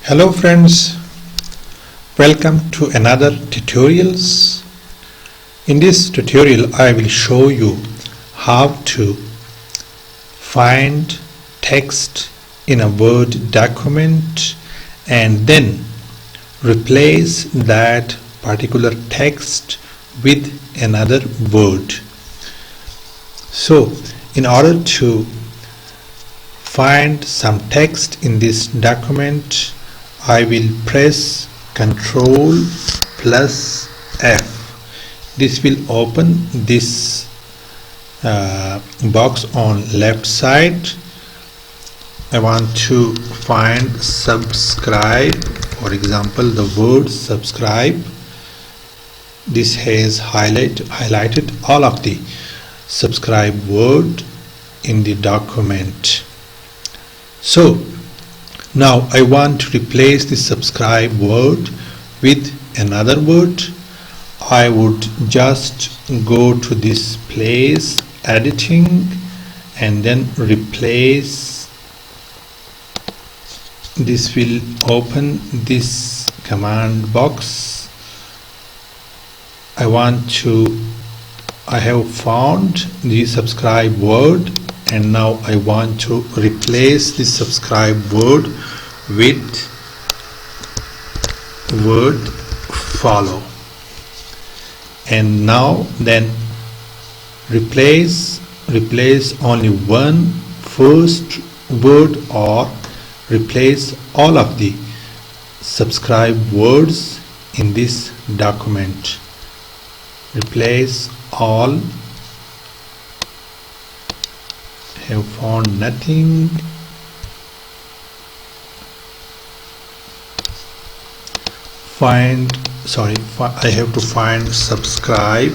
Hello friends, welcome to another tutorials. In this tutorial I will show you how to find text in a Word document and then replace that particular text with another word. So in order to find some text in this document, I will press Ctrl plus F. This will open this box on left side. I want to find subscribe, for example the word subscribe. This has highlighted all of the subscribe word in the document. So now I want to replace the subscribe word with another word. I would just go to this place, editing, and then replace. This will open this command box. I have found the subscribe word, and now I want to replace the subscribe word with word follow. And now then replace only one first word, or replace all of the subscribe words in this document. Replace all. Have found nothing. I have to find subscribe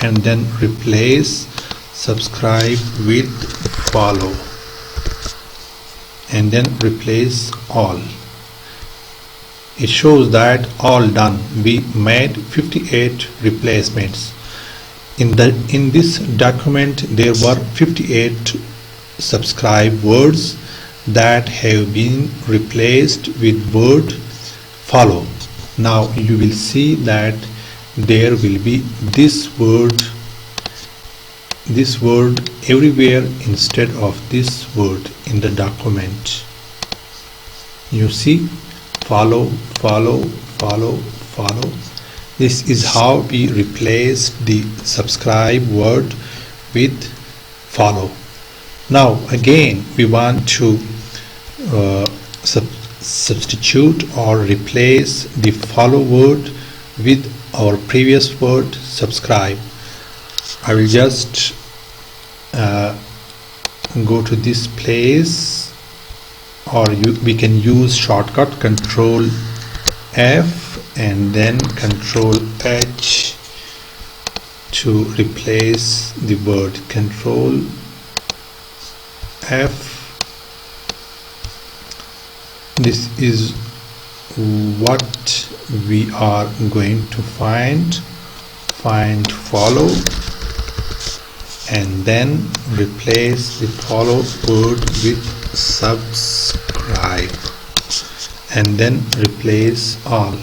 and then replace subscribe with follow, and then replace all. It shows that all done. We made 58 replacements. In this document there were 58 subscribe words that have been replaced with word follow. Now you will see that there will be this word everywhere instead of this word in the document. You see, follow, follow, follow, follow. This is how we replace the subscribe word with follow. Now again we want to substitute or replace the follow word with our previous word subscribe. I will just go to this place, or we can use shortcut Ctrl F and then Ctrl H to replace the word. Ctrl F. This is what we are going to find follow, and then replace the follow word with subscribe, and then replace all.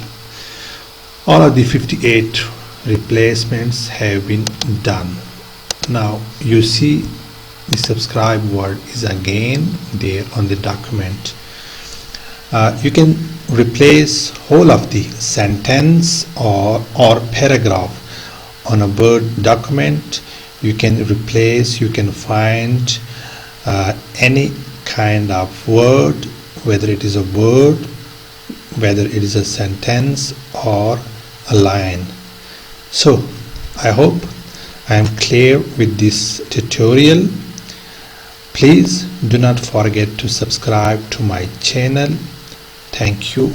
All of the 58 replacements have been done. Now you see the subscribe word is again there on the document. You can replace whole of the sentence or paragraph on a Word document. You can replace, you can find any kind of word, whether it is a word, whether it is a sentence or a line. So I hope I am clear with this tutorial. Please do not forget to subscribe to my channel. Thank you.